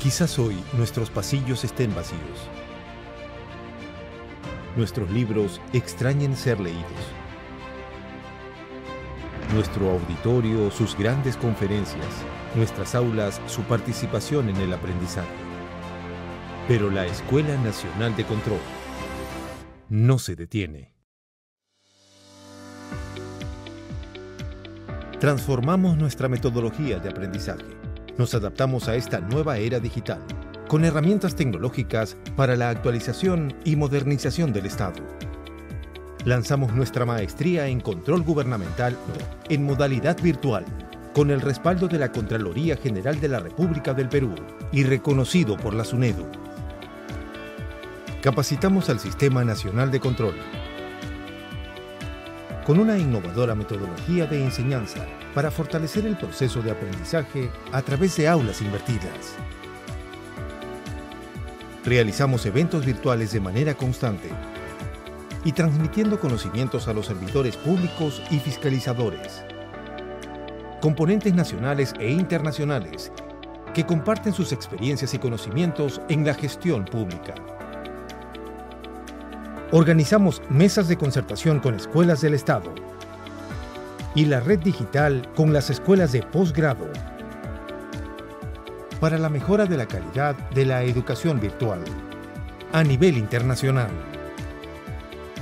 Quizás hoy nuestros pasillos estén vacíos. Nuestros libros extrañen ser leídos. Nuestro auditorio, sus grandes conferencias. Nuestras aulas, su participación en el aprendizaje. Pero la Escuela Nacional de Control no se detiene. Transformamos nuestra metodología de aprendizaje. Nos adaptamos a esta nueva era digital, con herramientas tecnológicas para la actualización y modernización del Estado. Lanzamos nuestra maestría en Control Gubernamental en modalidad virtual, con el respaldo de la Contraloría General de la República del Perú y reconocido por la SUNEDU. Capacitamos al Sistema Nacional de Control con una innovadora metodología de enseñanza para fortalecer el proceso de aprendizaje a través de aulas invertidas. Realizamos eventos virtuales de manera constante y transmitiendo conocimientos a los servidores públicos y fiscalizadores, componentes nacionales e internacionales que comparten sus experiencias y conocimientos en la gestión pública. Organizamos mesas de concertación con escuelas del Estado y la red digital con las escuelas de posgrado para la mejora de la calidad de la educación virtual a nivel internacional.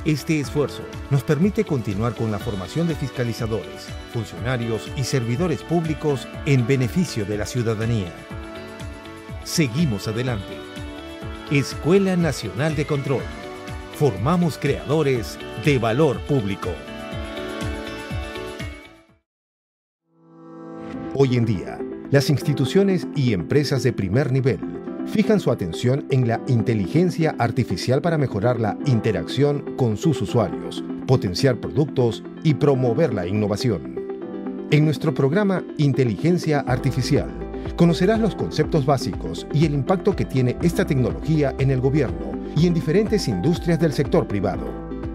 Este esfuerzo nos permite continuar con la formación de fiscalizadores, funcionarios y servidores públicos en beneficio de la ciudadanía. Seguimos adelante. Escuela Nacional de Control. Formamos creadores de valor público. Hoy en día, las instituciones y empresas de primer nivel fijan su atención en la inteligencia artificial para mejorar la interacción con sus usuarios, potenciar productos y promover la innovación. En nuestro programa Inteligencia Artificial, conocerás los conceptos básicos y el impacto que tiene esta tecnología en el gobierno y en diferentes industrias del sector privado.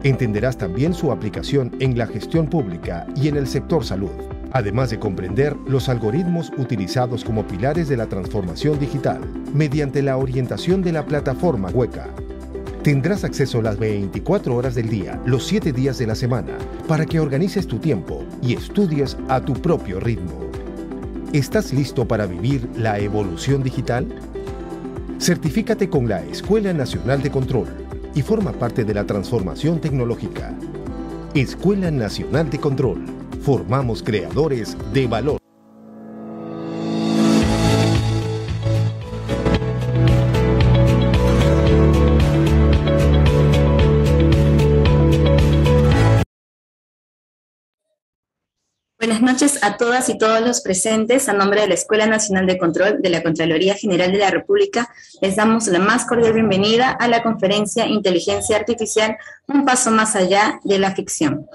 Entenderás también su aplicación en la gestión pública y en el sector salud, además de comprender los algoritmos utilizados como pilares de la transformación digital mediante la orientación de la plataforma Hueca. Tendrás acceso las 24 horas del día, los 7 días de la semana, para que organices tu tiempo y estudies a tu propio ritmo. ¿Estás listo para vivir la evolución digital? Certifícate con la Escuela Nacional de Control y forma parte de la transformación tecnológica. Escuela Nacional de Control. Formamos creadores de valor. Buenas noches a todas y todos los presentes. A nombre de la Escuela Nacional de Control de la Contraloría General de la República, les damos la más cordial bienvenida a la conferencia Inteligencia Artificial, un paso más allá de la ficción,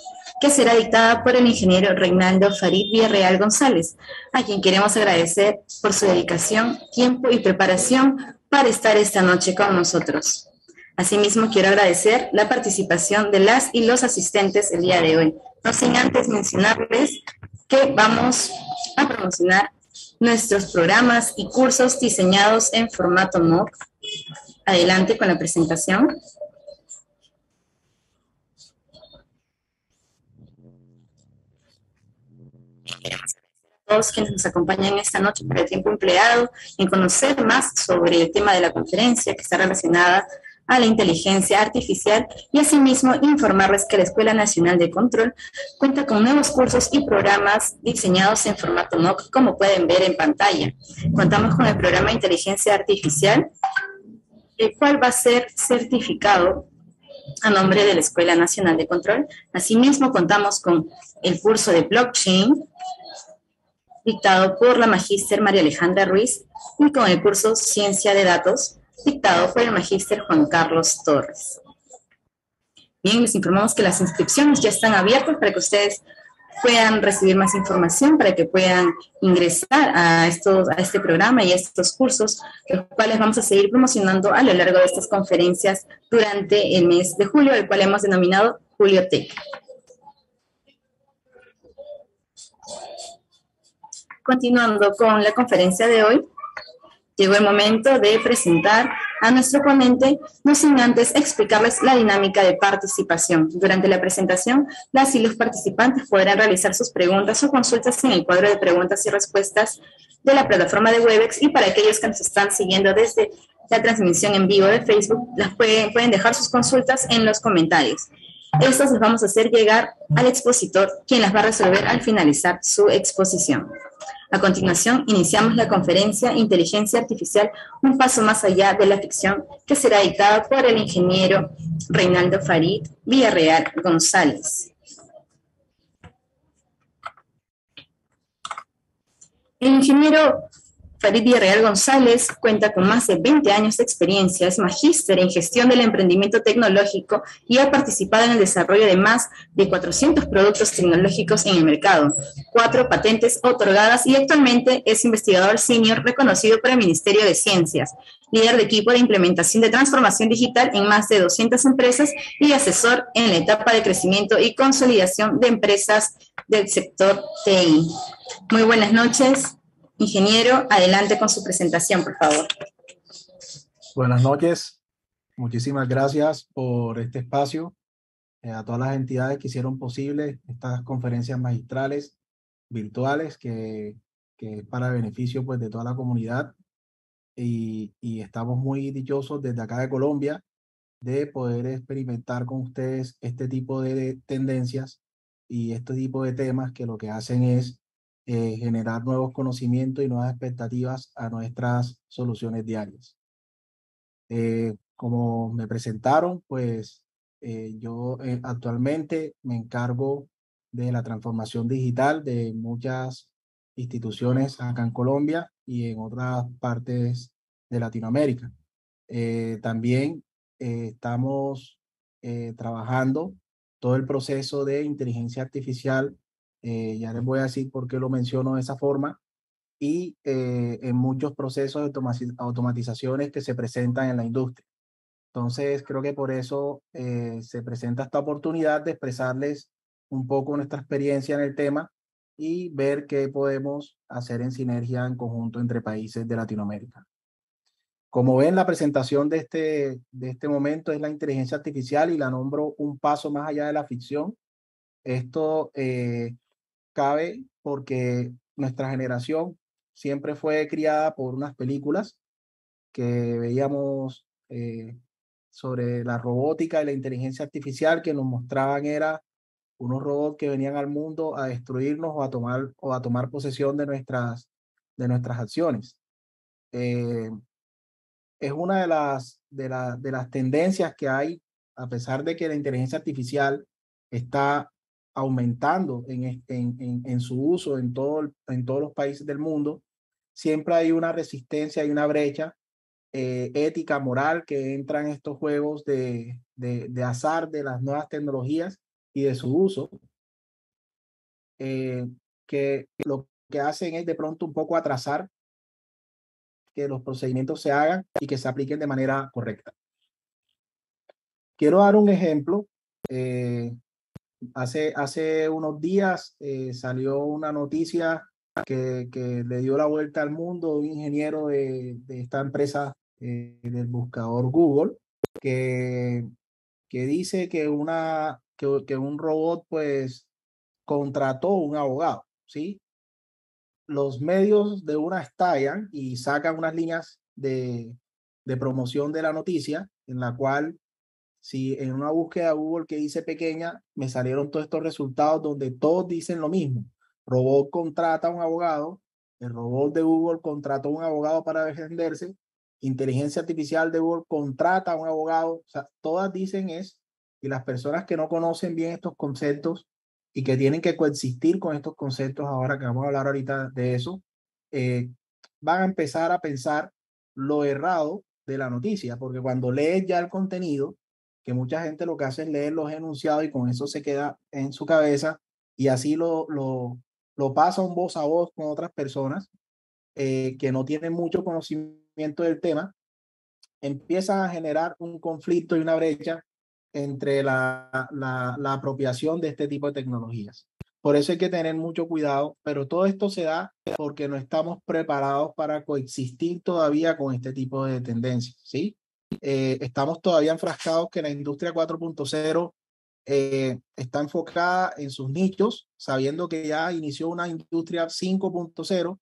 que será dictada por el ingeniero Reinaldo Farid Villarreal González, a quien queremos agradecer por su dedicación, tiempo y preparación para estar esta noche con nosotros. Asimismo, quiero agradecer la participación de las y los asistentes el día de hoy, no sin antes mencionarles que vamos a promocionar nuestros programas y cursos diseñados en formato MOOC. Adelante con la presentación. A todos quienes nos acompañan esta noche por el tiempo empleado en conocer más sobre el tema de la conferencia que está relacionada a la inteligencia artificial y asimismo informarles que la Escuela Nacional de Control cuenta con nuevos cursos y programas diseñados en formato MOOC, como pueden ver en pantalla. Contamos con el programa Inteligencia Artificial, el cual va a ser certificado a nombre de la Escuela Nacional de Control. Asimismo contamos con el curso de Blockchain, dictado por la magíster María Alejandra Ruiz, y con el curso Ciencia de Datos, dictado por el magíster Juan Carlos Torres. Bien, les informamos que las inscripciones ya están abiertas para que ustedes puedan recibir más información, para que puedan ingresar a este programa y a estos cursos, los cuales vamos a seguir promocionando a lo largo de estas conferencias durante el mes de julio, el cual hemos denominado Julio Tech. Continuando con la conferencia de hoy, Llegó el momento de presentar a nuestro ponente, no sin antes explicarles la dinámica de participación. Durante la presentación, las y los participantes podrán realizar sus preguntas o consultas en el cuadro de preguntas y respuestas de la plataforma de Webex, y para aquellos que nos están siguiendo desde la transmisión en vivo de Facebook, pueden dejar sus consultas en los comentarios. Estos los vamos a hacer llegar al expositor, quien las va a resolver al finalizar su exposición. A continuación, iniciamos la conferencia Inteligencia Artificial, un paso más allá de la ficción, que será dictada por el ingeniero Reinaldo Farid Villarreal González. El ingeniero Farid Villarreal González cuenta con más de 20 años de experiencia, es magíster en gestión del emprendimiento tecnológico y ha participado en el desarrollo de más de 400 productos tecnológicos en el mercado, 4 patentes otorgadas, y actualmente es investigador senior reconocido por el Ministerio de Ciencias, líder de equipo de implementación de transformación digital en más de 200 empresas y asesor en la etapa de crecimiento y consolidación de empresas del sector TI. Muy buenas noches. Ingeniero, adelante con su presentación, por favor. Buenas noches. Muchísimas gracias por este espacio, a todas las entidades que hicieron posible estas conferencias magistrales virtuales que es para beneficio pues de toda la comunidad, y estamos muy dichosos desde acá de Colombia de poder experimentar con ustedes este tipo de tendencias y este tipo de temas que lo que hacen es generar nuevos conocimientos y nuevas expectativas a nuestras soluciones diarias. Como me presentaron, pues yo actualmente me encargo de la transformación digital de muchas instituciones acá en Colombia y en otras partes de Latinoamérica. También estamos trabajando todo el proceso de inteligencia artificial. Ya les voy a decir por qué lo menciono de esa forma, y en muchos procesos de automatizaciones que se presentan en la industria. Entonces, creo que por eso se presenta esta oportunidad de expresarles un poco nuestra experiencia en el tema y ver qué podemos hacer en sinergia, en conjunto entre países de Latinoamérica. Como ven, la presentación de este momento es la inteligencia artificial y la nombro un paso más allá de la ficción. Esto cabe porque nuestra generación siempre fue criada por unas películas que veíamos sobre la robótica y la inteligencia artificial, que nos mostraban era unos robots que venían al mundo a destruirnos o a tomar posesión de nuestras acciones. Es una de las tendencias que hay, a pesar de que la inteligencia artificial está aumentando en su uso en todos los países del mundo. Siempre hay una resistencia y una brecha ética, moral, que entra en estos juegos de azar de las nuevas tecnologías y de su uso, que lo que hacen es de pronto un poco atrasar que los procedimientos se hagan y que se apliquen de manera correcta. Quiero dar un ejemplo. Hace unos días salió una noticia que le dio la vuelta al mundo, un ingeniero de esta empresa del buscador Google, que dice que un robot pues contrató un abogado, ¿sí? Los medios de una estallan y sacan unas líneas de promoción de la noticia, en la cual, si en una búsqueda de Google que hice pequeña, me salieron todos estos resultados donde todos dicen lo mismo. Robot contrata a un abogado, el robot de Google contrató a un abogado para defenderse, inteligencia artificial de Google contrata a un abogado. O sea, todas dicen es, y las personas que no conocen bien estos conceptos y que tienen que coexistir con estos conceptos, ahora que vamos a hablar ahorita de eso, van a empezar a pensar lo errado de la noticia, porque cuando lees ya el contenido, que mucha gente lo que hace es leer los enunciados y con eso se queda en su cabeza, y así lo pasa un voz a voz con otras personas que no tienen mucho conocimiento del tema, empiezan a generar un conflicto y una brecha entre la apropiación de este tipo de tecnologías. Por eso hay que tener mucho cuidado, pero todo esto se da porque no estamos preparados para coexistir todavía con este tipo de tendencias, ¿sí? Estamos todavía enfrascados que la industria 4.0 está enfocada en sus nichos, sabiendo que ya inició una industria 5.0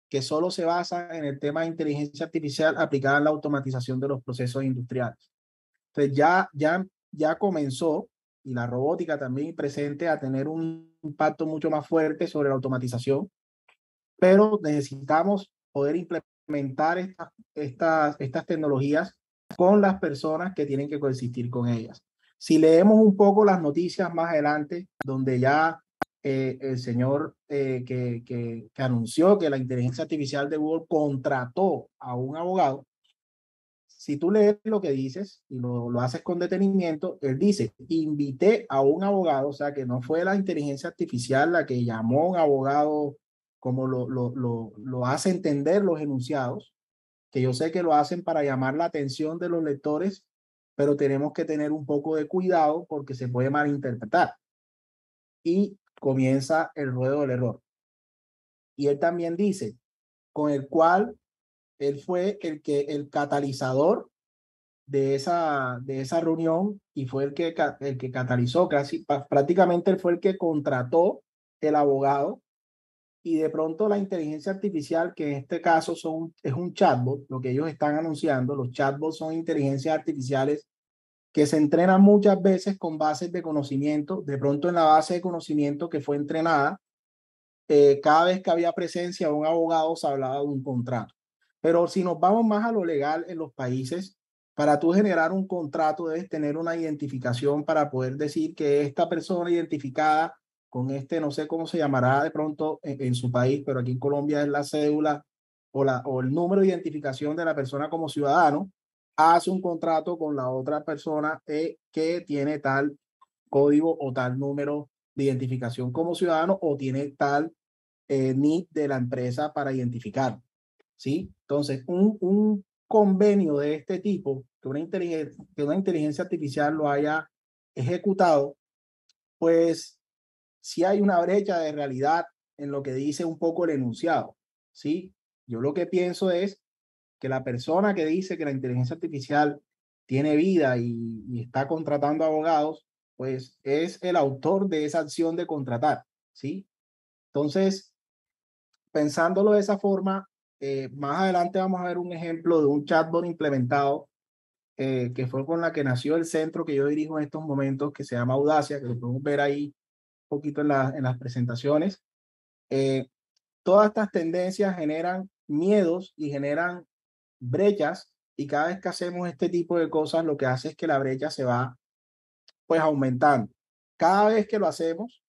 que solo se basa en el tema de inteligencia artificial aplicada en la automatización de los procesos industriales. Entonces ya comenzó, y la robótica también presente, a tener un impacto mucho más fuerte sobre la automatización, pero necesitamos poder implementar estas tecnologías con las personas que tienen que coexistir con ellas. Si leemos un poco las noticias más adelante, donde ya el señor que anunció que la inteligencia artificial de Google contrató a un abogado, si tú lees lo que dices y lo haces con detenimiento, él dice, invité a un abogado, o sea, que no fue la inteligencia artificial la que llamó a un abogado como lo hace entender los enunciados, que yo sé que lo hacen para llamar la atención de los lectores, pero tenemos que tener un poco de cuidado porque se puede malinterpretar. Y comienza el ruedo del error. Y él también dice, con el cual él fue el catalizador de esa reunión y fue el que catalizó, casi prácticamente él fue el que contrató el abogado y de pronto la inteligencia artificial, que en este caso es un chatbot, lo que ellos están anunciando, los chatbots son inteligencias artificiales que se entrenan muchas veces con bases de conocimiento, de pronto en la base de conocimiento que fue entrenada, cada vez que había presencia de un abogado se hablaba de un contrato. Pero si nos vamos más a lo legal en los países, para tú generar un contrato debes tener una identificación para poder decir que esta persona identificada con este, no sé cómo se llamará de pronto en su país, pero aquí en Colombia es la cédula o el número de identificación de la persona como ciudadano, hace un contrato con la otra persona que tiene tal código o tal número de identificación como ciudadano o tiene tal NID de la empresa para identificar, ¿sí? Entonces, un convenio de este tipo, que una inteligencia artificial lo haya ejecutado, pues sí hay una brecha de realidad en lo que dice un poco el enunciado, ¿sí? Yo lo que pienso es que la persona que dice que la inteligencia artificial tiene vida y está contratando abogados, pues es el autor de esa acción de contratar, ¿sí? Entonces, pensándolo de esa forma, más adelante vamos a ver un ejemplo de un chatbot implementado que fue con la que nació el centro que yo dirijo en estos momentos, que se llama Audacia, que lo podemos ver ahí un poquito en las presentaciones. Eh, Todas estas tendencias generan miedos y generan brechas y cada vez que hacemos este tipo de cosas lo que hace es que la brecha se va pues aumentando. Cada vez que lo hacemos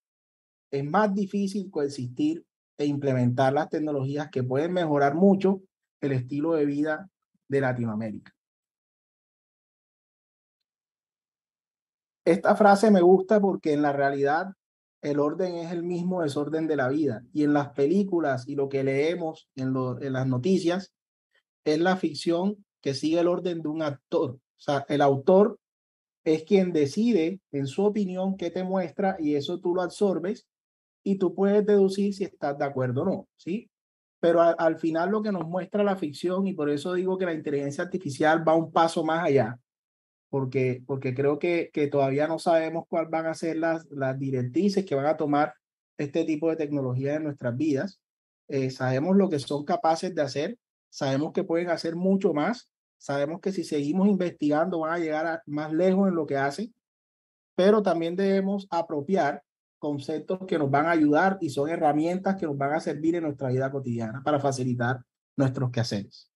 es más difícil coexistir e implementar las tecnologías que pueden mejorar mucho el estilo de vida de Latinoamérica. Esta frase me gusta porque en la realidad el orden es el mismo desorden de la vida y en las películas y lo que leemos en las noticias es la ficción que sigue el orden de un actor. O sea, el autor es quien decide en su opinión qué te muestra y eso tú lo absorbes y tú puedes deducir si estás de acuerdo o no, ¿sí? Pero al final lo que nos muestra la ficción, y por eso digo que la inteligencia artificial va un paso más allá, porque creo que todavía no sabemos cuáles van a ser las directrices que van a tomar este tipo de tecnología en nuestras vidas. Sabemos lo que son capaces de hacer, sabemos que pueden hacer mucho más, sabemos que si seguimos investigando van a llegar más lejos en lo que hacen, pero también debemos apropiar conceptos que nos van a ayudar y son herramientas que nos van a servir en nuestra vida cotidiana para facilitar nuestros quehaceres.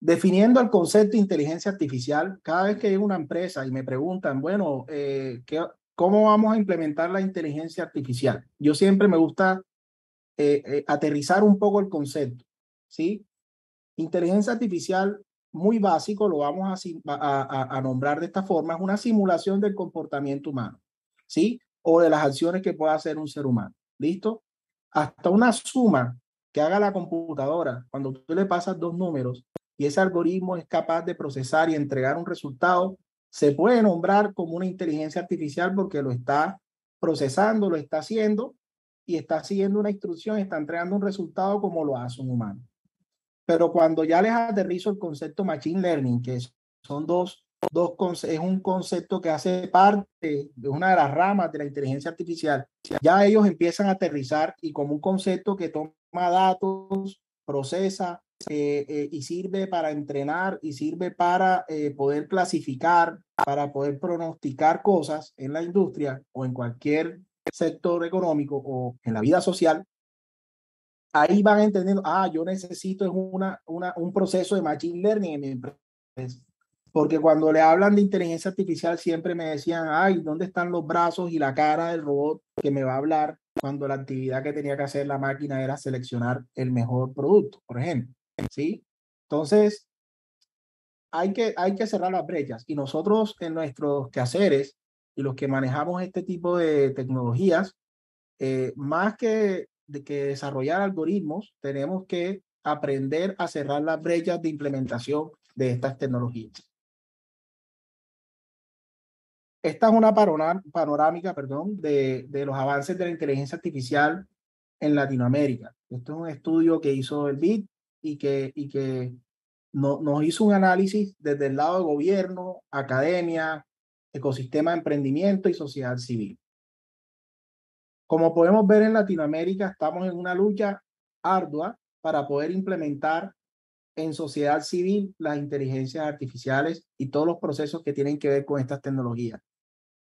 Definiendo el concepto de inteligencia artificial, cada vez que llego a una empresa y me preguntan, bueno, ¿cómo vamos a implementar la inteligencia artificial? Yo siempre me gusta aterrizar un poco el concepto, ¿sí? Inteligencia artificial, muy básico, lo vamos a nombrar de esta forma, es una simulación del comportamiento humano, ¿sí? O de las acciones que puede hacer un ser humano, ¿listo? Hasta una suma que haga la computadora, cuando tú le pasas dos números y ese algoritmo es capaz de procesar y entregar un resultado, se puede nombrar como una inteligencia artificial porque lo está procesando, lo está haciendo y está siguiendo una instrucción, está entregando un resultado como lo hace un humano. Pero cuando ya les aterrizo el concepto Machine Learning, que son es un concepto que hace parte de una de las ramas de la inteligencia artificial, ya ellos empiezan a aterrizar y como un concepto que toma datos, procesa y sirve para entrenar y sirve para poder clasificar, para poder pronosticar cosas en la industria o en cualquier sector económico o en la vida social. Ahí van entendiendo, yo necesito es un proceso de machine learning en mi empresa. Porque cuando le hablan de inteligencia artificial siempre me decían, ¿dónde están los brazos y la cara del robot que me va a hablar cuando la actividad que tenía que hacer la máquina era seleccionar el mejor producto, por ejemplo? ¿Sí? Entonces, hay que cerrar las brechas y nosotros en nuestros quehaceres y los que manejamos este tipo de tecnologías, más que desarrollar algoritmos, tenemos que aprender a cerrar las brechas de implementación de estas tecnologías. Esta es una panorámica, de los avances de la inteligencia artificial en Latinoamérica. Esto es un estudio que hizo el BID y que nos hizo un análisis desde el lado de gobierno, academia, ecosistema de emprendimiento y sociedad civil. Como podemos ver en Latinoamérica, estamos en una lucha ardua para poder implementar en sociedad civil las inteligencias artificiales y todos los procesos que tienen que ver con estas tecnologías.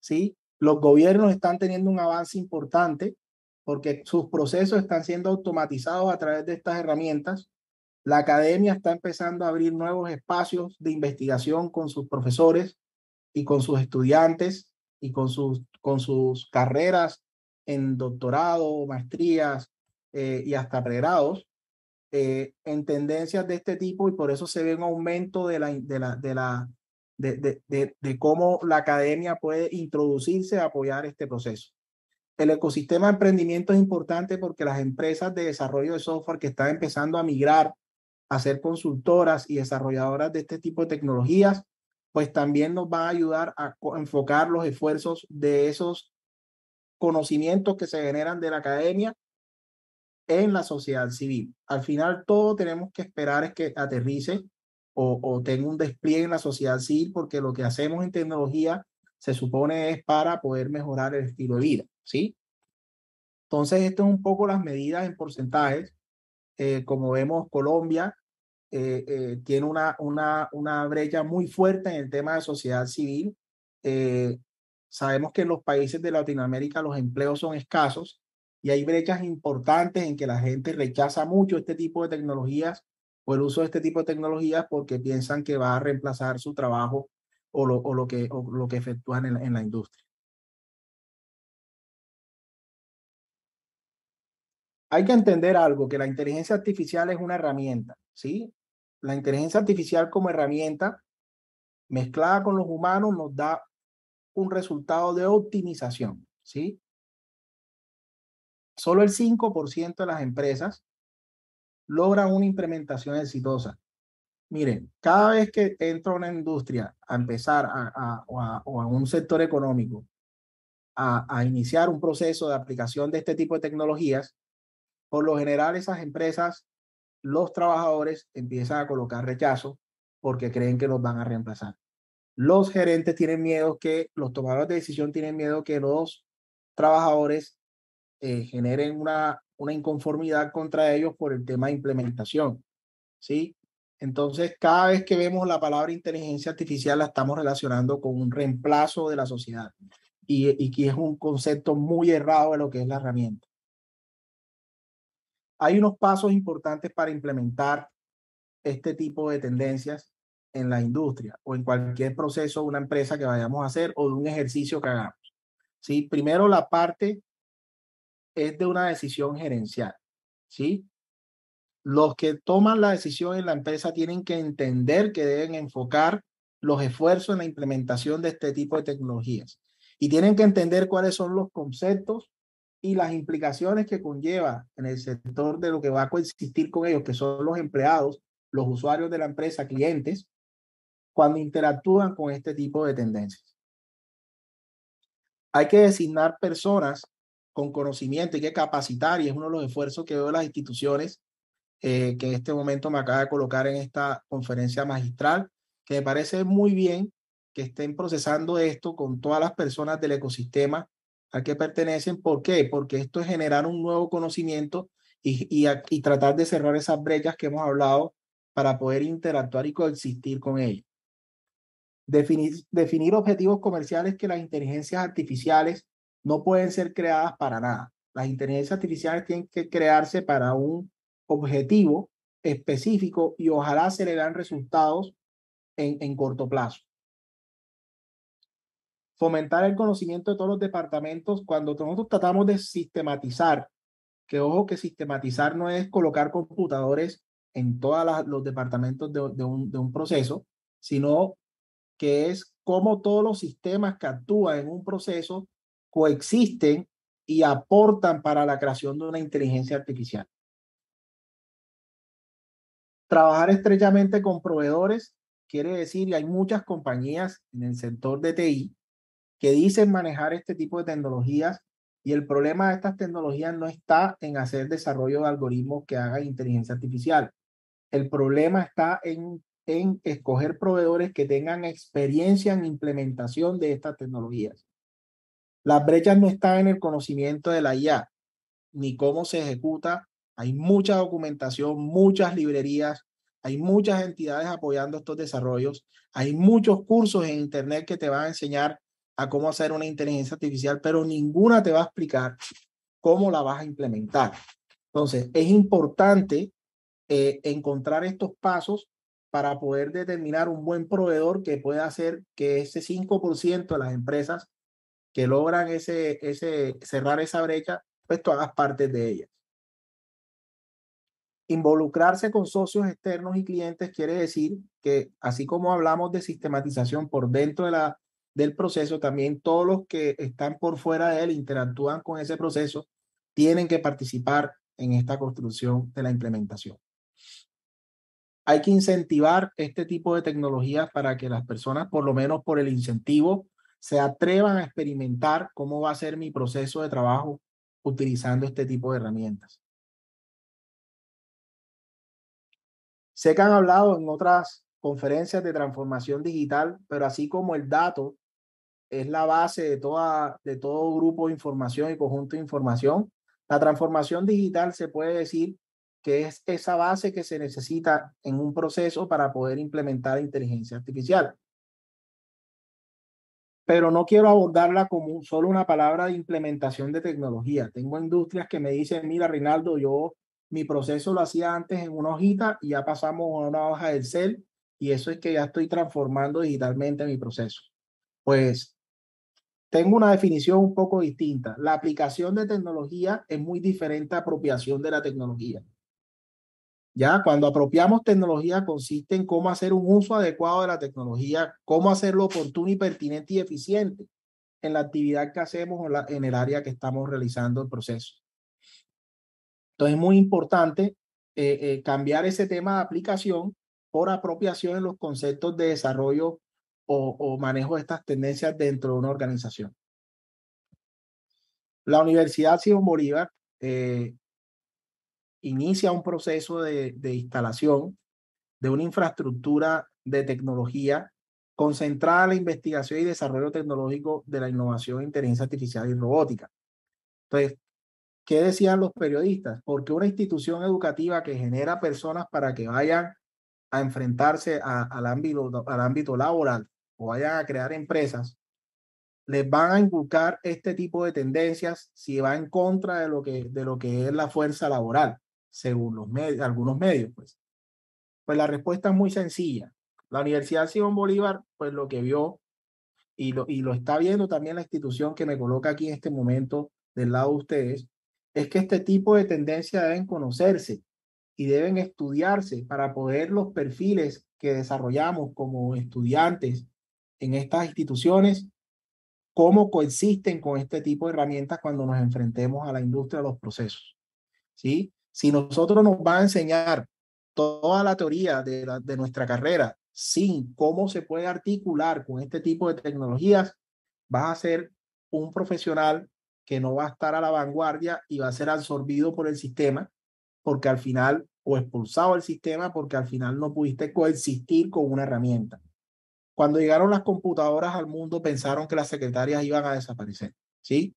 ¿Sí? Los gobiernos están teniendo un avance importante porque sus procesos están siendo automatizados a través de estas herramientas. La academia está empezando a abrir nuevos espacios de investigación con sus profesores y con sus estudiantes y con sus carreras en doctorado, maestrías y hasta pregrados en tendencias de este tipo y por eso se ve un aumento de cómo la academia puede introducirse a apoyar este proceso. El ecosistema de emprendimiento es importante porque las empresas de desarrollo de software que están empezando a migrar a ser consultoras y desarrolladoras de este tipo de tecnologías, pues también nos va a ayudar a enfocar los esfuerzos de esos conocimientos que se generan de la academia en la sociedad civil. Al final, todo tenemos que esperar es que aterrice o tenga un despliegue en la sociedad civil, porque lo que hacemos en tecnología se supone es para poder mejorar el estilo de vida, ¿sí? Entonces, esto es un poco las medidas en porcentajes. Como vemos, Colombia tiene una brecha muy fuerte en el tema de sociedad civil. Sabemos que en los países de Latinoamérica los empleos son escasos y hay brechas importantes en que la gente rechaza mucho este tipo de tecnologías o el uso de este tipo de tecnologías porque piensan que va a reemplazar su trabajo o lo que efectúan en la industria. Hay que entender algo, que la inteligencia artificial es una herramienta, ¿sí? La inteligencia artificial como herramienta mezclada con los humanos nos da un resultado de optimización, ¿sí? Solo el 5% de las empresas logran una implementación exitosa. Miren, cada vez que entra una industria a empezar o a un sector económico a iniciar un proceso de aplicación de este tipo de tecnologías, por lo general esas empresas, los trabajadores empiezan a colocar rechazo porque creen que los van a reemplazar. Los gerentes tienen miedo los tomadores de decisión tienen miedo que los trabajadores generen una inconformidad contra ellos por el tema de implementación, ¿sí? Entonces, cada vez que vemos la palabra inteligencia artificial, la estamos relacionando con un reemplazo de la sociedad y que es un concepto muy errado de lo que es la herramienta. Hay unos pasos importantes para implementar este tipo de tendencias en la industria o en cualquier proceso de una empresa que vayamos a hacer o de un ejercicio que hagamos. ¿Sí? Primero, la parte es de una decisión gerencial. ¿Sí? Los que toman la decisión en la empresa tienen que entender que deben enfocar los esfuerzos en la implementación de este tipo de tecnologías y tienen que entender cuáles son los conceptos y las implicaciones que conlleva en el sector de lo que va a coexistir con ellos, que son los empleados, los usuarios de la empresa, clientes, cuando interactúan con este tipo de tendencias. Hay que designar personas con conocimiento, hay que capacitar, y es uno de los esfuerzos que veo de las instituciones que en este momento me acaba de colocar en esta conferencia magistral, que me parece muy bien que estén procesando esto con todas las personas del ecosistema al que pertenecen. ¿Por qué? Porque esto es generar un nuevo conocimiento y tratar de cerrar esas brechas que hemos hablado para poder interactuar y coexistir con ellos. Definir objetivos comerciales, que las inteligencias artificiales no pueden ser creadas para nada. Las inteligencias artificiales tienen que crearse para un objetivo específico y ojalá se le dan resultados en corto plazo. Fomentar el conocimiento de todos los departamentos. Cuando nosotros tratamos de sistematizar, que ojo que sistematizar no es colocar computadores en todos los departamentos de un proceso, sino que es cómo todos los sistemas que actúan en un proceso coexisten y aportan para la creación de una inteligencia artificial. Trabajar estrechamente con proveedores quiere decir, y hay muchas compañías en el sector de TI que dicen manejar este tipo de tecnologías, y el problema de estas tecnologías no está en hacer desarrollo de algoritmos que hagan inteligencia artificial. El problema está en escoger proveedores que tengan experiencia en implementación de estas tecnologías. Las brechas no están en el conocimiento de la IA, ni cómo se ejecuta. Hay mucha documentación, muchas librerías, hay muchas entidades apoyando estos desarrollos, hay muchos cursos en internet que te van a enseñar a cómo hacer una inteligencia artificial, pero ninguna te va a explicar cómo la vas a implementar. Entonces, es importante encontrar estos pasos para poder determinar un buen proveedor que pueda hacer que ese 5% de las empresas que logran cerrar esa brecha, pues tú hagas parte de ellas. Involucrarse con socios externos y clientes quiere decir que, así como hablamos de sistematización por dentro del proceso, también todos los que están por fuera de él, interactúan con ese proceso, tienen que participar en esta construcción de la implementación. Hay que incentivar este tipo de tecnologías para que las personas, por lo menos por el incentivo, se atrevan a experimentar cómo va a ser mi proceso de trabajo utilizando este tipo de herramientas. Sé que han hablado en otras conferencias de transformación digital, pero así como el dato es la base de todo grupo de información y conjunto de información, la transformación digital se puede decir que es esa base que se necesita en un proceso para poder implementar inteligencia artificial. Pero no quiero abordarla como solo una palabra de implementación de tecnología. Tengo industrias que me dicen, mira, Reinaldo, mi proceso lo hacía antes en una hojita y ya pasamos a una hoja de Excel, y eso es que ya estoy transformando digitalmente mi proceso. Pues tengo una definición un poco distinta. La aplicación de tecnología es muy diferente a apropiación de la tecnología. Ya, cuando apropiamos tecnología consiste en cómo hacer un uso adecuado de la tecnología, cómo hacerlo oportuno y pertinente y eficiente en la actividad que hacemos o en el área que estamos realizando el proceso. Entonces es muy importante cambiar ese tema de aplicación por apropiación en los conceptos de desarrollo o manejo de estas tendencias dentro de una organización. La Universidad Simón Bolívar inicia un proceso de instalación de una infraestructura de tecnología concentrada en la investigación y desarrollo tecnológico de la innovación, inteligencia artificial y robótica. Entonces, ¿qué decían los periodistas? Porque una institución educativa que genera personas para que vayan a enfrentarse al ámbito laboral o vayan a crear empresas, les van a inculcar este tipo de tendencias si va en contra de lo que es la fuerza laboral, según algunos medios, pues. Pues la respuesta es muy sencilla. La Universidad Simón Bolívar, pues lo que vio y lo está viendo también la institución que me coloca aquí en este momento del lado de ustedes, es que este tipo de tendencias deben conocerse y deben estudiarse para poder los perfiles que desarrollamos como estudiantes en estas instituciones, cómo coexisten con este tipo de herramientas cuando nos enfrentemos a la industria de los procesos. ¿Sí? Si nosotros nos van a enseñar toda la teoría de nuestra carrera sin cómo se puede articular con este tipo de tecnologías, vas a ser un profesional que no va a estar a la vanguardia y va a ser absorbido por el sistema, porque al final, o expulsado del sistema, porque al final no pudiste coexistir con una herramienta. Cuando llegaron las computadoras al mundo, pensaron que las secretarias iban a desaparecer, ¿sí?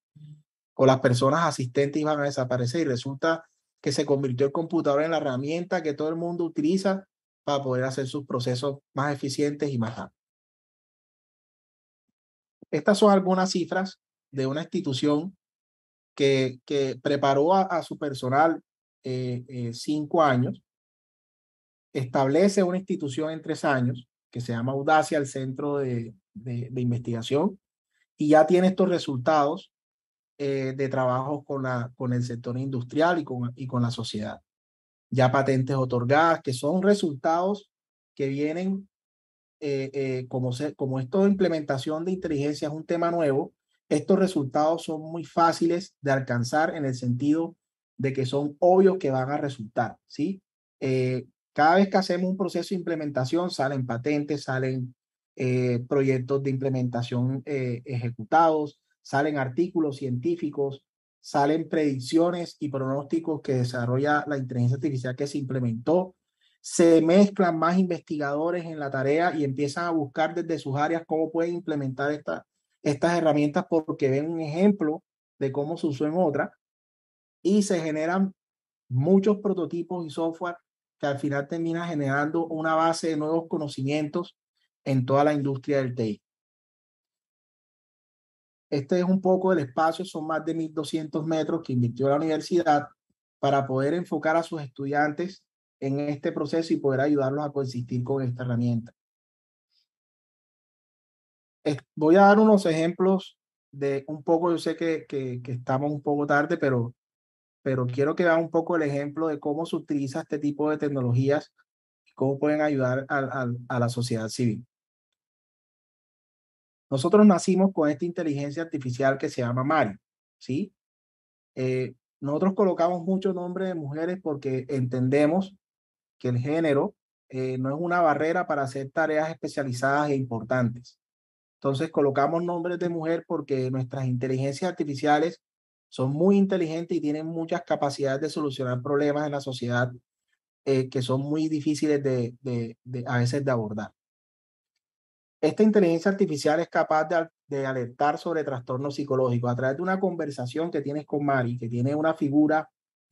O las personas asistentes iban a desaparecer, y resulta que se convirtió el computador en la herramienta que todo el mundo utiliza para poder hacer sus procesos más eficientes y más rápidos. Estas son algunas cifras de una institución que preparó a su personal 5 años, establece una institución en 3 años que se llama Audacia, el Centro de Investigación, y ya tiene estos resultados de trabajo con el sector industrial y con la sociedad. Ya patentes otorgadas, que son resultados que vienen, como esto de implementación de inteligencia es un tema nuevo, estos resultados son muy fáciles de alcanzar en el sentido de que son obvios que van a resultar, ¿sí? Cada vez que hacemos un proceso de implementación, salen patentes, salen proyectos de implementación ejecutados, salen artículos científicos, salen predicciones y pronósticos que desarrolla la inteligencia artificial que se implementó. Se mezclan más investigadores en la tarea y empiezan a buscar desde sus áreas cómo pueden implementar estas herramientas porque ven un ejemplo de cómo se usó en otra, y se generan muchos prototipos y software que al final termina generando una base de nuevos conocimientos en toda la industria del TI. Este es un poco el espacio, son más de 1.200 metros que invirtió la universidad para poder enfocar a sus estudiantes en este proceso y poder ayudarlos a coexistir con esta herramienta. Voy a dar unos ejemplos de un poco, yo sé que estamos un poco tarde, pero quiero que vean un poco el ejemplo de cómo se utiliza este tipo de tecnologías y cómo pueden ayudar a la sociedad civil. Nosotros nacimos con esta inteligencia artificial que se llama Mari, ¿sí? Nosotros colocamos muchos nombres de mujeres porque entendemos que el género no es una barrera para hacer tareas especializadas e importantes. Entonces colocamos nombres de mujer porque nuestras inteligencias artificiales son muy inteligentes y tienen muchas capacidades de solucionar problemas en la sociedad que son muy difíciles a veces de abordar. Esta inteligencia artificial es capaz de alertar sobre trastornos psicológicos a través de una conversación que tienes con Mari, que tiene una figura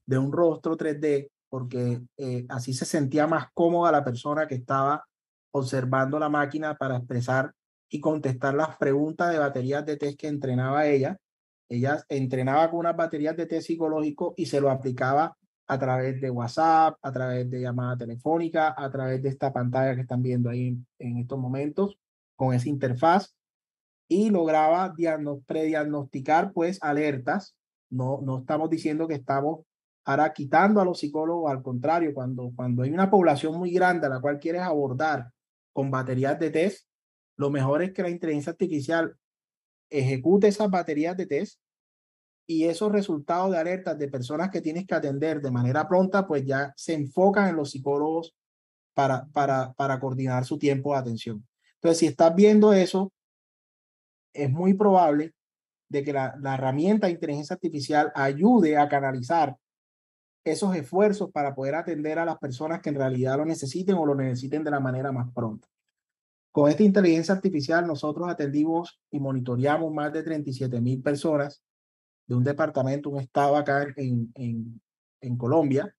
de un rostro 3D, porque así se sentía más cómoda la persona que estaba observando la máquina para expresar y contestar las preguntas de baterías de test que entrenaba ella. Ella entrenaba con unas baterías de test psicológico y se lo aplicaba a través de WhatsApp, a través de llamada telefónica, a través de esta pantalla que están viendo ahí en estos momentos, con esa interfaz, y lograba prediagnosticar pues alertas. No estamos diciendo que estamos ahora quitando a los psicólogos, al contrario, cuando hay una población muy grande a la cual quieres abordar con baterías de test, lo mejor es que la inteligencia artificial ejecute esas baterías de test y esos resultados de alertas de personas que tienes que atender de manera pronta, pues ya se enfocan en los psicólogos para coordinar su tiempo de atención. Entonces, si estás viendo eso, es muy probable de que la herramienta de inteligencia artificial ayude a canalizar esos esfuerzos para poder atender a las personas que en realidad lo necesiten o lo necesiten de la manera más pronta. Con esta inteligencia artificial nosotros atendimos y monitoreamos más de 37,000 personas de un departamento, un estado acá en Colombia,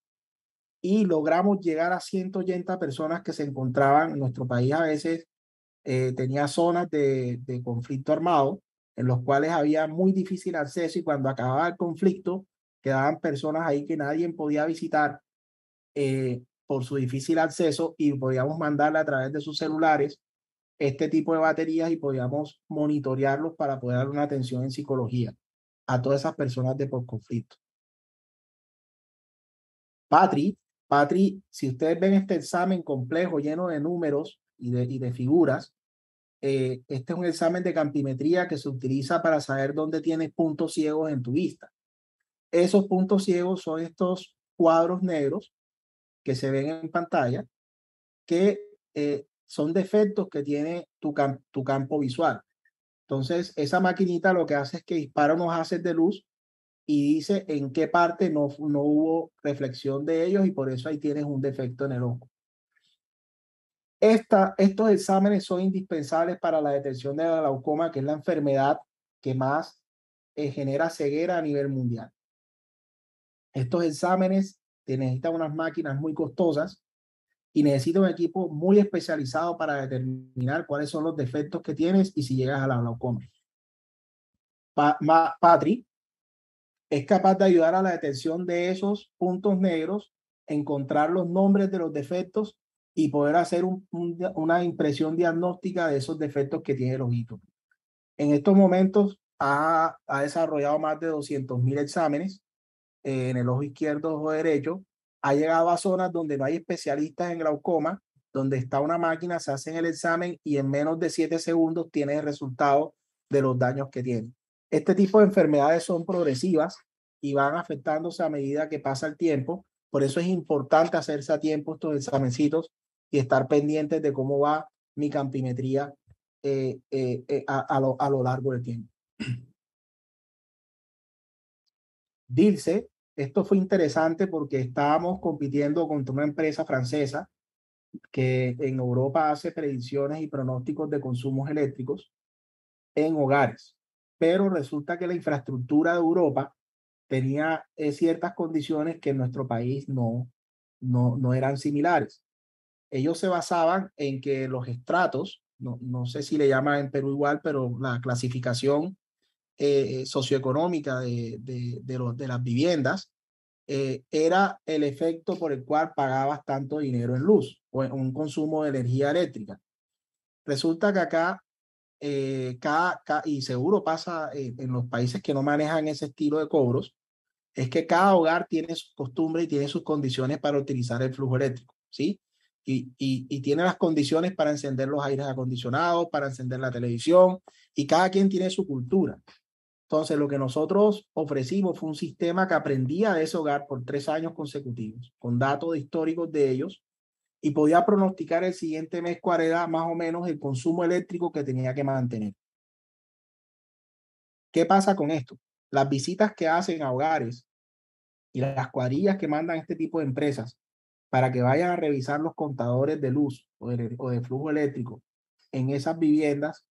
y logramos llegar a 180 personas que se encontraban en nuestro país. A veces tenía zonas de conflicto armado en los cuales había muy difícil acceso, y cuando acababa el conflicto quedaban personas ahí que nadie podía visitar por su difícil acceso, y podíamos mandarle a través de sus celulares este tipo de baterías y podíamos monitorearlos para poder dar una atención en psicología a todas esas personas de post-conflicto. Patri, si ustedes ven este examen complejo lleno de números y de figuras, este es un examen de campimetría que se utiliza para saber dónde tienes puntos ciegos en tu vista. Esos puntos ciegos son estos cuadros negros que se ven en pantalla, que son defectos que tiene tu campo visual. Entonces, esa maquinita lo que hace es que dispara unos haces de luz y dice en qué parte no hubo reflexión de ellos y por eso ahí tienes un defecto en el ojo. Estos exámenes son indispensables para la detección de la glaucoma, que es la enfermedad que más genera ceguera a nivel mundial. Estos exámenes te necesitan unas máquinas muy costosas y necesitas un equipo muy especializado para determinar cuáles son los defectos que tienes y si llegas a la glaucoma. Patri es capaz de ayudar a la detección de esos puntos negros, encontrar los nombres de los defectos y poder hacer una impresión diagnóstica de esos defectos que tiene el ojito. En estos momentos ha desarrollado más de 200.000 exámenes en el ojo izquierdo, ojo derecho. Ha llegado a zonas donde no hay especialistas en glaucoma, donde está una máquina, se hace el examen y en menos de 7 segundos tiene el resultado de los daños que tiene. Este tipo de enfermedades son progresivas y van afectándose a medida que pasa el tiempo. Por eso es importante hacerse a tiempo estos examencitos y estar pendientes de cómo va mi campimetría a lo largo del tiempo. Dilce, esto fue interesante porque estábamos compitiendo contra una empresa francesa que en Europa hace predicciones y pronósticos de consumos eléctricos en hogares, pero resulta que la infraestructura de Europa tenía ciertas condiciones que en nuestro país no eran similares. Ellos se basaban en que los estratos, no sé si le llaman en Perú igual, pero la clasificación socioeconómica de las viviendas era el efecto por el cual pagabas tanto dinero en luz o en un consumo de energía eléctrica. Resulta que acá, y seguro pasa en los países que no manejan ese estilo de cobros, es que cada hogar tiene sus costumbres y tiene sus condiciones para utilizar el flujo eléctrico, ¿sí? Y tiene las condiciones para encender los aires acondicionados, para encender la televisión, y cada quien tiene su cultura. Entonces, lo que nosotros ofrecimos fue un sistema que aprendía de ese hogar por 3 años consecutivos, con datos históricos de ellos, y podía pronosticar el siguiente mes cuál era más o menos el consumo eléctrico que tenía que mantener. ¿Qué pasa con esto? Las visitas que hacen a hogares y las cuadrillas que mandan este tipo de empresas para que vayan a revisar los contadores de luz o de flujo eléctrico en esas viviendas,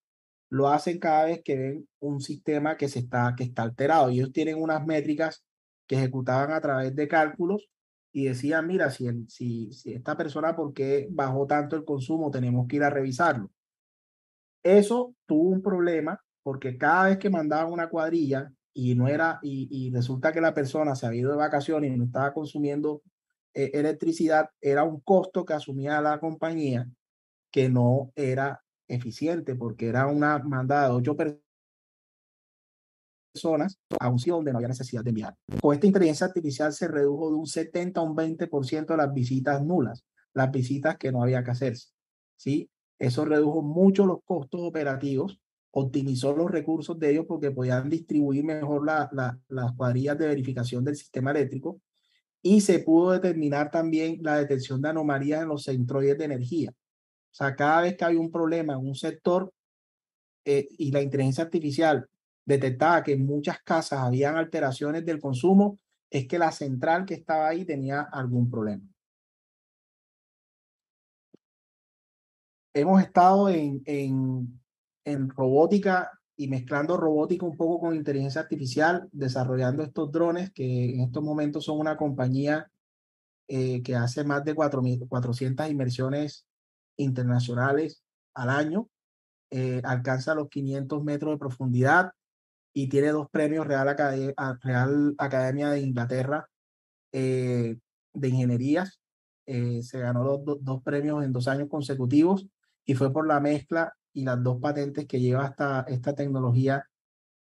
lo hacen cada vez que ven un sistema que está alterado. Y ellos tienen unas métricas que ejecutaban a través de cálculos y decían, mira, si esta persona, ¿por qué bajó tanto el consumo? Tenemos que ir a revisarlo. Eso tuvo un problema porque cada vez que mandaban una cuadrilla y no era, y resulta que la persona se había ido de vacaciones y no estaba consumiendo electricidad, era un costo que asumía la compañía que no era eficiente porque era una mandada de 8 personas a un sitio donde no había necesidad de enviar. Con esta inteligencia artificial se redujo de un 70 a un 20% las visitas nulas, las visitas que no había que hacerse, ¿sí? Eso redujo mucho los costos operativos, optimizó los recursos de ellos porque podían distribuir mejor las cuadrillas de verificación del sistema eléctrico y se pudo determinar también la detección de anomalías en los centroides de energía. O sea, cada vez que hay un problema en un sector y la inteligencia artificial detectaba que en muchas casas habían alteraciones del consumo, es que la central que estaba ahí tenía algún problema. Hemos estado en robótica y mezclando robótica un poco con inteligencia artificial, desarrollando estos drones que en estos momentos son una compañía que hace más de 400 inmersiones internacionales al año, alcanza los 500 metros de profundidad y tiene 2 premios Real Academia de Inglaterra de ingenierías. Se ganó los 2 premios en 2 años consecutivos y fue por la mezcla y las 2 patentes que lleva esta tecnología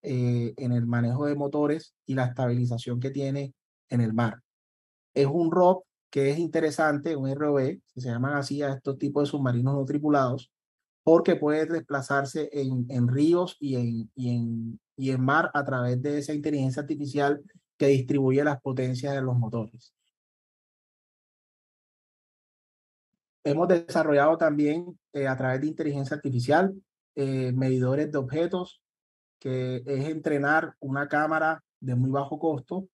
en el manejo de motores y la estabilización que tiene en el mar. Es un ROV que es interesante, un ROV, que se llaman así a estos tipos de submarinos no tripulados, porque puede desplazarse en ríos y en mar a través de esa inteligencia artificial que distribuye las potencias de los motores. Hemos desarrollado también a través de inteligencia artificial medidores de objetos, que es entrenar una cámara de muy bajo costo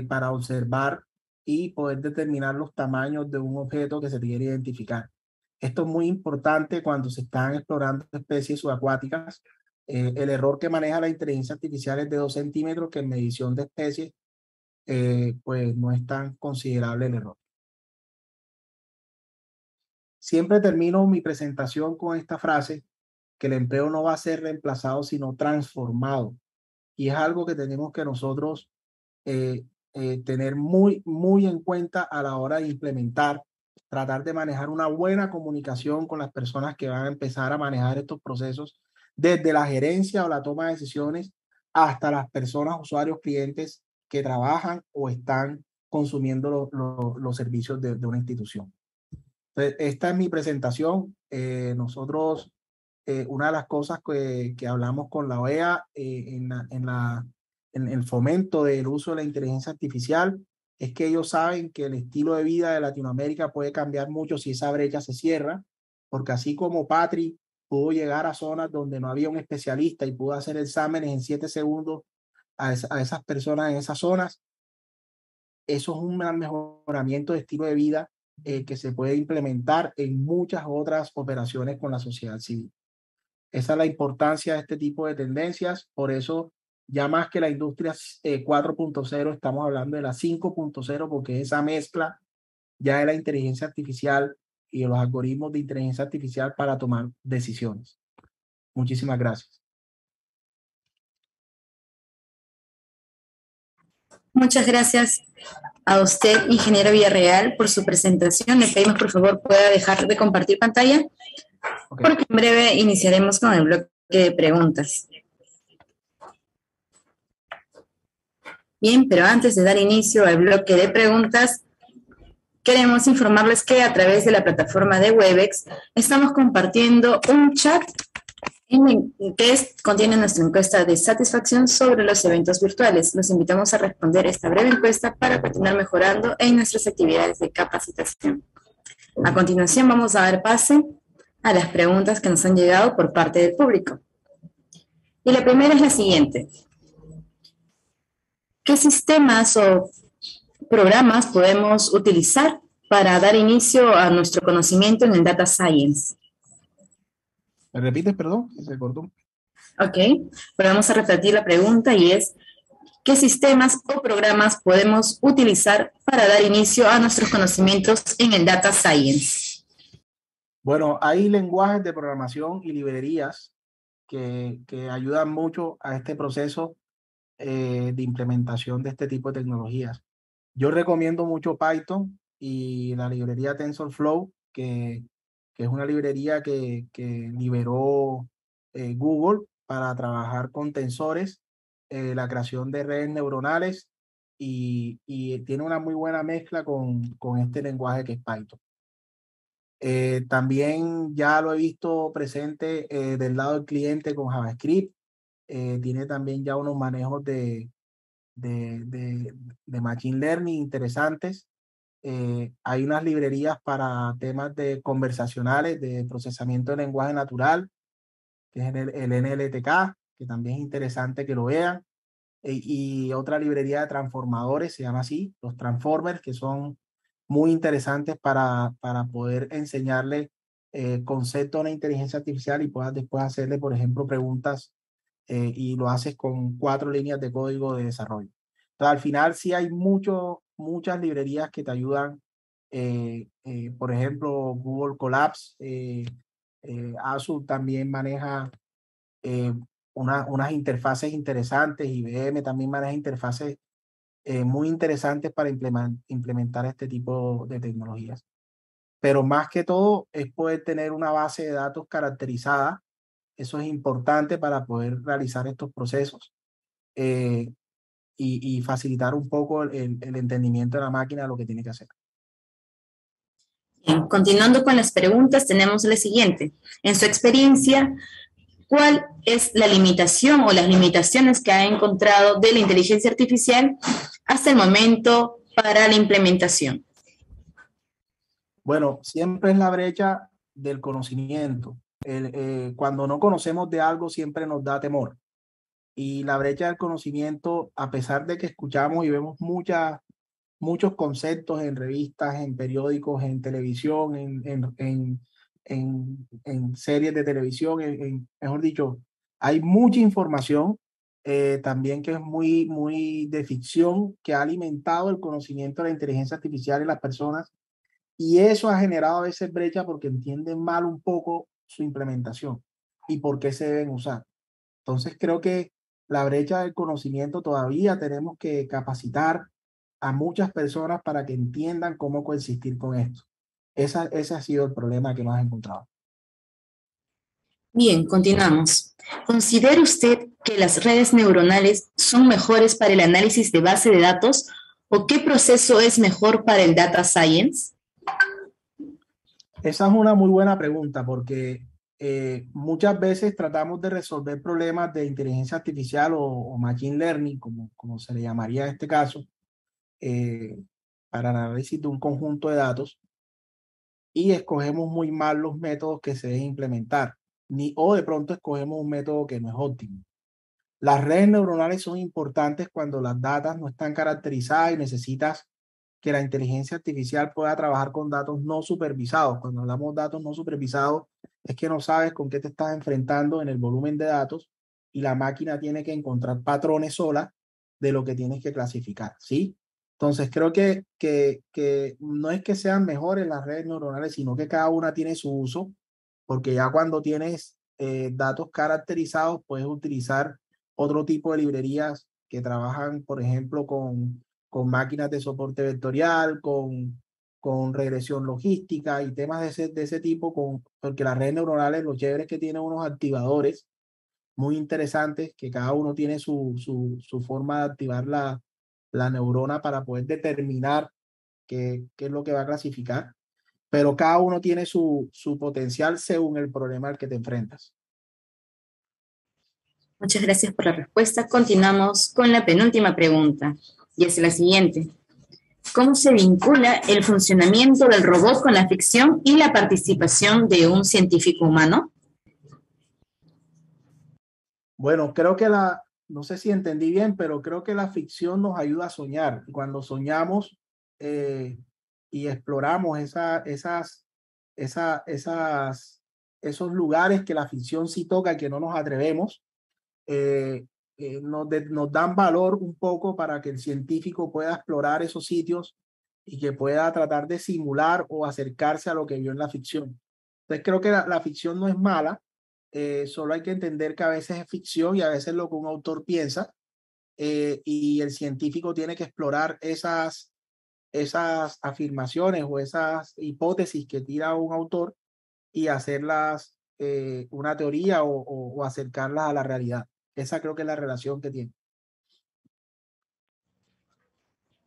para observar y poder determinar los tamaños de un objeto que se quiere identificar. Esto es muy importante cuando se están explorando especies subacuáticas. El error que maneja la inteligencia artificial es de 2 centímetros, que en medición de especies pues no es tan considerable el error. Siempre termino mi presentación con esta frase, que el empleo no va a ser reemplazado, sino transformado. Y es algo que tenemos que nosotros tener muy en cuenta a la hora de implementar, tratar de manejar una buena comunicación con las personas que van a empezar a manejar estos procesos, desde la gerencia o la toma de decisiones hasta las personas, usuarios, clientes que trabajan o están consumiendo los servicios de una institución. Entonces, esta es mi presentación. Nosotros, una de las cosas que hablamos con la OEA en el fomento del uso de la inteligencia artificial es que ellos saben que el estilo de vida de Latinoamérica puede cambiar mucho si esa brecha se cierra, porque así como Patri pudo llegar a zonas donde no había un especialista y pudo hacer exámenes en 7 segundos a esas personas en esas zonas, eso es un mejoramiento de estilo de vida que se puede implementar en muchas otras operaciones con la sociedad civil. Esa es la importancia de este tipo de tendencias. Por eso, ya más que la industria 4.0, estamos hablando de la 5.0, porque esa mezcla ya de la inteligencia artificial y de los algoritmos de inteligencia artificial para tomar decisiones. Muchísimas gracias. Muchas gracias a usted, ingeniero Villarreal, por su presentación. Le pedimos, por favor, pueda dejar de compartir pantalla, porque en breve iniciaremos con el bloque de preguntas. Bien, pero antes de dar inicio al bloque de preguntas, queremos informarles que a través de la plataforma de Webex estamos compartiendo un chat que contiene nuestra encuesta de satisfacción sobre los eventos virtuales. Los invitamos a responder esta breve encuesta para continuar mejorando en nuestras actividades de capacitación. A continuación vamos a dar pase a las preguntas que nos han llegado por parte del público. Y la primera es la siguiente. ¿Qué sistemas o programas podemos utilizar para dar inicio a nuestro conocimiento en el Data Science? ¿Me repites, perdón? Se cortó. Ok, pero vamos a repetir la pregunta y es, ¿qué sistemas o programas podemos utilizar para dar inicio a nuestros conocimientos en el Data Science? Bueno, hay lenguajes de programación y librerías que ayudan mucho a este proceso de implementación de este tipo de tecnologías. Yo recomiendo mucho Python y la librería TensorFlow, que es una librería que liberó Google para trabajar con tensores, la creación de redes neuronales y tiene una muy buena mezcla con este lenguaje que es Python. También ya lo he visto presente del lado del cliente con JavaScript. Tiene también ya unos manejos de Machine Learning interesantes. Hay unas librerías para temas de conversacionales, de procesamiento de lenguaje natural, que es el NLTK, que también es interesante que lo vean. Y otra librería de transformadores, se llama así, los Transformers, que son muy interesantes para poder enseñarle conceptos a una inteligencia artificial y puedas después hacerle, por ejemplo, preguntas y lo haces con 4 líneas de código de desarrollo. Entonces, al final sí hay muchas librerías que te ayudan. Por ejemplo, Google Colabs, Azure también maneja unas interfaces interesantes, IBM también maneja interfaces muy interesantes para implementar este tipo de tecnologías. Pero más que todo es poder tener una base de datos caracterizada. Eso es importante para poder realizar estos procesos y facilitar un poco el entendimiento de la máquina de lo que tiene que hacer. Bien, continuando con las preguntas, tenemos la siguiente. En su experiencia, ¿cuál es la limitación o las limitaciones que ha encontrado de la inteligencia artificial hasta el momento para la implementación? Bueno, siempre es la brecha del conocimiento. Cuando no conocemos de algo, siempre nos da temor. Y la brecha del conocimiento, a pesar de que escuchamos y vemos muchos conceptos en revistas, en periódicos, en televisión, en series de televisión, mejor dicho, hay mucha información también que es muy de ficción, que ha alimentado el conocimiento de la inteligencia artificial en las personas, y eso ha generado a veces brecha porque entienden mal un poco su implementación y por qué se deben usar. Entonces creo que la brecha del conocimiento todavía tenemos que capacitar a muchas personas para que entiendan cómo coexistir con esto. Ese ha sido el problema que hemos encontrado. Bien, continuamos. ¿Considera usted que las redes neuronales son mejores para el análisis de base de datos o qué proceso es mejor para el data science? Esa es una muy buena pregunta porque muchas veces tratamos de resolver problemas de inteligencia artificial o machine learning, como se le llamaría en este caso, eh, para el análisis de un conjunto de datos, y escogemos muy mal los métodos que se deben implementar, o de pronto escogemos un método que no es óptimo. Las redes neuronales son importantes cuando las datas no están caracterizadas y necesitas que la inteligencia artificial pueda trabajar con datos no supervisados. Cuando hablamos de datos no supervisados, es que no sabes con qué te estás enfrentando en el volumen de datos y la máquina tiene que encontrar patrones sola de lo que tienes que clasificar, ¿sí? Entonces, creo que no es que sean mejores las redes neuronales, sino que cada una tiene su uso, porque ya cuando tienes datos caracterizados, puedes utilizar otro tipo de librerías que trabajan, por ejemplo, con máquinas de soporte vectorial, con regresión logística y temas de ese tipo, porque las redes neuronales, lo chévere es que tienen unos activadores muy interesantes, que cada uno tiene su forma de activar la neurona para poder determinar qué es lo que va a clasificar, pero cada uno tiene su potencial según el problema al que te enfrentas. Muchas gracias por la respuesta. Continuamos con la penúltima pregunta y es la siguiente. ¿Cómo se vincula el funcionamiento del robot con la ficción y la participación de un científico humano? Bueno, no sé si entendí bien, pero creo que la ficción nos ayuda a soñar. Cuando soñamos eh, y exploramos esos lugares que la ficción sí toca, que no nos atrevemos, nos dan valor un poco para que el científico pueda explorar esos sitios y que pueda tratar de simular o acercarse a lo que vio en la ficción. Entonces creo que la ficción no es mala, solo hay que entender que a veces es ficción y a veces lo que un autor piensa, y el científico tiene que explorar esas afirmaciones o esas hipótesis que tira un autor y hacerlas una teoría o acercarlas a la realidad. Esa creo que es la relación que tiene.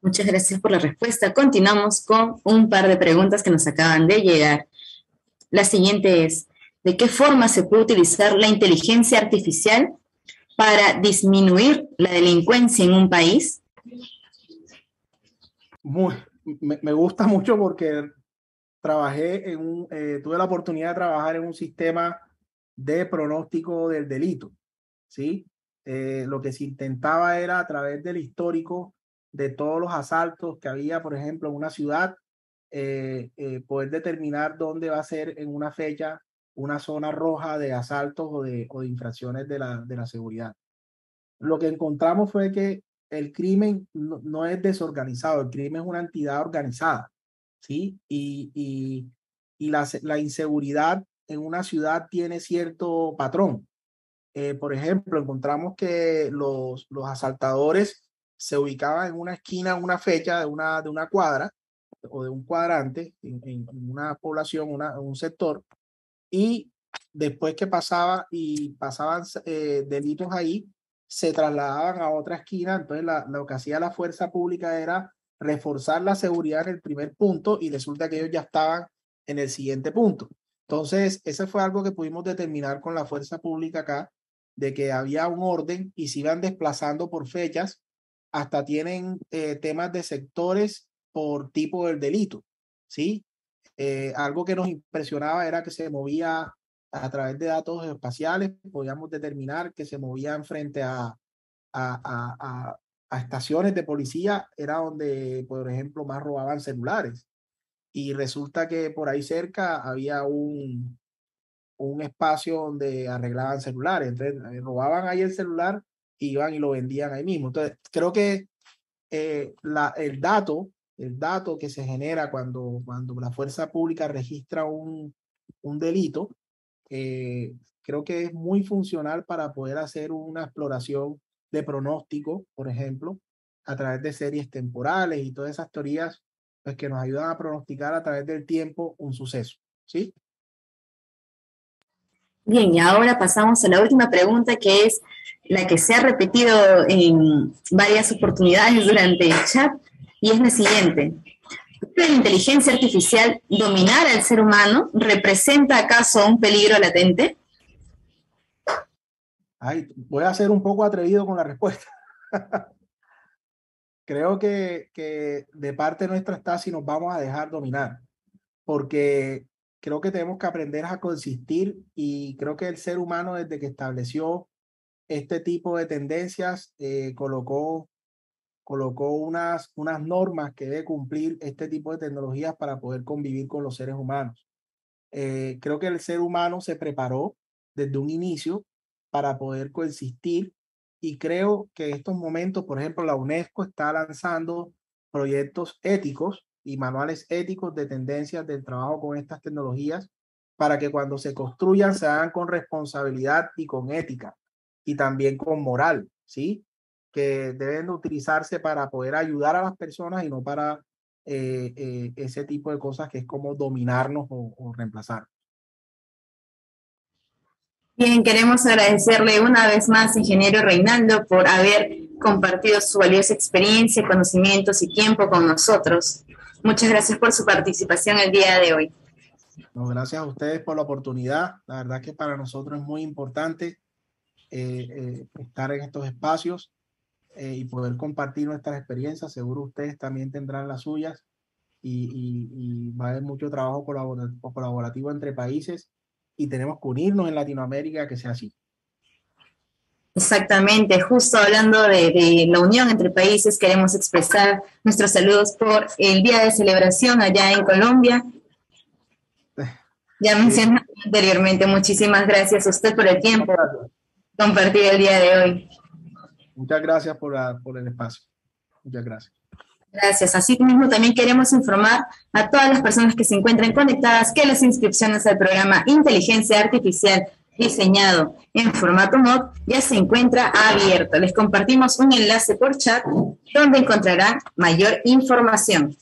Muchas gracias por la respuesta. Continuamos con un par de preguntas que nos acaban de llegar. La siguiente es, ¿de qué forma se puede utilizar la inteligencia artificial para disminuir la delincuencia en un país? Me gusta mucho porque tuve la oportunidad de trabajar en un sistema de pronóstico del delito, ¿sí? Lo que se intentaba era a través del histórico de todos los asaltos que había, por ejemplo, en una ciudad, poder determinar dónde va a ser en una fecha una zona roja de asaltos o de infracciones de la seguridad. Lo que encontramos fue que el crimen no es desorganizado, el crimen es una entidad organizada, ¿sí? Y la inseguridad en una ciudad tiene cierto patrón. Por ejemplo, encontramos que los asaltadores se ubicaban en una esquina, en una fecha de una cuadra o de un cuadrante, en una población, un sector, y después que pasaban delitos ahí, se trasladaban a otra esquina. Entonces lo que hacía la fuerza pública era reforzar la seguridad en el primer punto y resulta que ellos ya estaban en el siguiente punto. Entonces, ese fue algo que pudimos determinar con la fuerza pública acá, de que había un orden y se iban desplazando por fechas, hasta tienen temas de sectores por tipo del delito, ¿sí? Algo que nos impresionaba era que se movía a través de datos espaciales, podíamos determinar que se movían frente a estaciones de policía, era donde, por ejemplo, más robaban celulares. Y resulta que por ahí cerca había un espacio donde arreglaban celulares. Entonces, robaban ahí el celular, iban y lo vendían ahí mismo. Entonces, creo que el dato que se genera cuando la fuerza pública registra un delito, creo que es muy funcional para poder hacer una exploración de pronóstico, por ejemplo, a través de series temporales y todas esas teorías, pues, que nos ayudan a pronosticar a través del tiempo un suceso, ¿sí? Bien, y ahora pasamos a la última pregunta, que es la que se ha repetido en varias oportunidades durante el chat, y es la siguiente. ¿La inteligencia artificial dominar al ser humano representa acaso un peligro latente? Voy a ser un poco atrevido con la respuesta. Creo que de parte nuestra está si nos vamos a dejar dominar, porque creo que tenemos que aprender a coexistir, y creo que el ser humano, desde que estableció este tipo de tendencias, colocó unas normas que debe cumplir este tipo de tecnologías para poder convivir con los seres humanos. Creo que el ser humano se preparó desde un inicio para poder coexistir, y creo que en estos momentos, por ejemplo, la UNESCO está lanzando proyectos éticos y manuales éticos de tendencias del trabajo con estas tecnologías, para que cuando se construyan se hagan con responsabilidad y con ética, y también con moral, ¿sí? Que deben utilizarse para poder ayudar a las personas y no para ese tipo de cosas que es como dominarnos o reemplazarnos. Bien, queremos agradecerle una vez más, ingeniero Reinaldo, por haber compartido su valiosa experiencia, conocimientos y tiempo con nosotros. Muchas gracias por su participación el día de hoy. No, gracias a ustedes por la oportunidad. La verdad que para nosotros es muy importante estar en estos espacios y poder compartir nuestras experiencias. Seguro ustedes también tendrán las suyas, y va a haber mucho trabajo colaborativo entre países, y tenemos que unirnos en Latinoamérica a que sea así. Exactamente, justo hablando de la unión entre países, queremos expresar nuestros saludos por el día de celebración allá en Colombia. Ya mencioné anteriormente, muchísimas gracias a usted por el tiempo compartido el día de hoy. Muchas gracias por el espacio. Muchas gracias. Gracias. Asimismo, también queremos informar a todas las personas que se encuentran conectadas que las inscripciones al programa Inteligencia Artificial diseñado en formato MOOC ya se encuentra abierto. Les compartimos un enlace por chat donde encontrarán mayor información.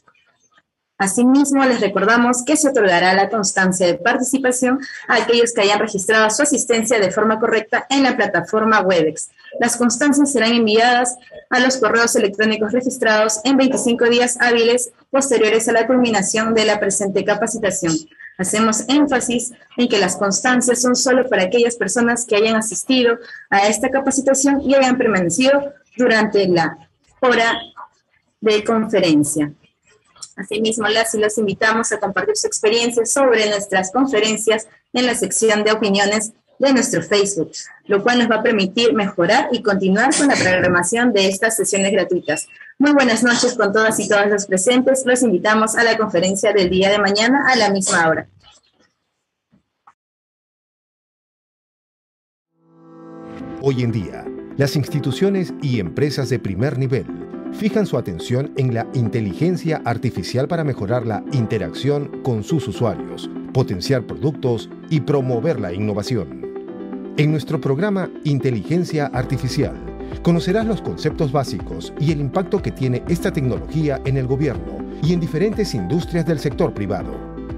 Asimismo, les recordamos que se otorgará la constancia de participación a aquellos que hayan registrado su asistencia de forma correcta en la plataforma Webex. Las constancias serán enviadas a los correos electrónicos registrados en 25 días hábiles posteriores a la culminación de la presente capacitación. Hacemos énfasis en que las constancias son solo para aquellas personas que hayan asistido a esta capacitación y hayan permanecido durante la hora de conferencia. Asimismo, las y los invitamos a compartir su experiencia sobre nuestras conferencias en la sección de opiniones de nuestro Facebook, lo cual nos va a permitir mejorar y continuar con la programación de estas sesiones gratuitas. Muy buenas noches con todas y todos los presentes. Los invitamos a la conferencia del día de mañana a la misma hora. Hoy en día, las instituciones y empresas de primer nivel fijan su atención en la inteligencia artificial para mejorar la interacción con sus usuarios, potenciar productos y promover la innovación. En nuestro programa Inteligencia Artificial, conocerás los conceptos básicos y el impacto que tiene esta tecnología en el gobierno y en diferentes industrias del sector privado.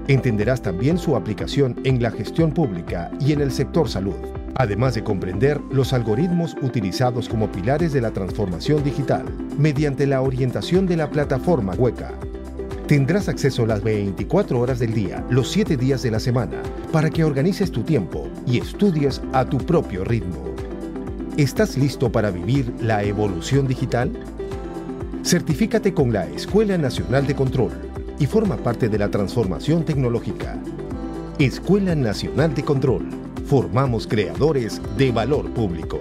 Entenderás también su aplicación en la gestión pública y en el sector salud, además de comprender los algoritmos utilizados como pilares de la transformación digital mediante la orientación de la plataforma Hueca. Tendrás acceso las 24 horas del día, los 7 días de la semana, para que organices tu tiempo y estudies a tu propio ritmo. ¿Estás listo para vivir la evolución digital? Certifícate con la Escuela Nacional de Control, y forma parte de la transformación tecnológica. Escuela Nacional de Control. Formamos creadores de valor público.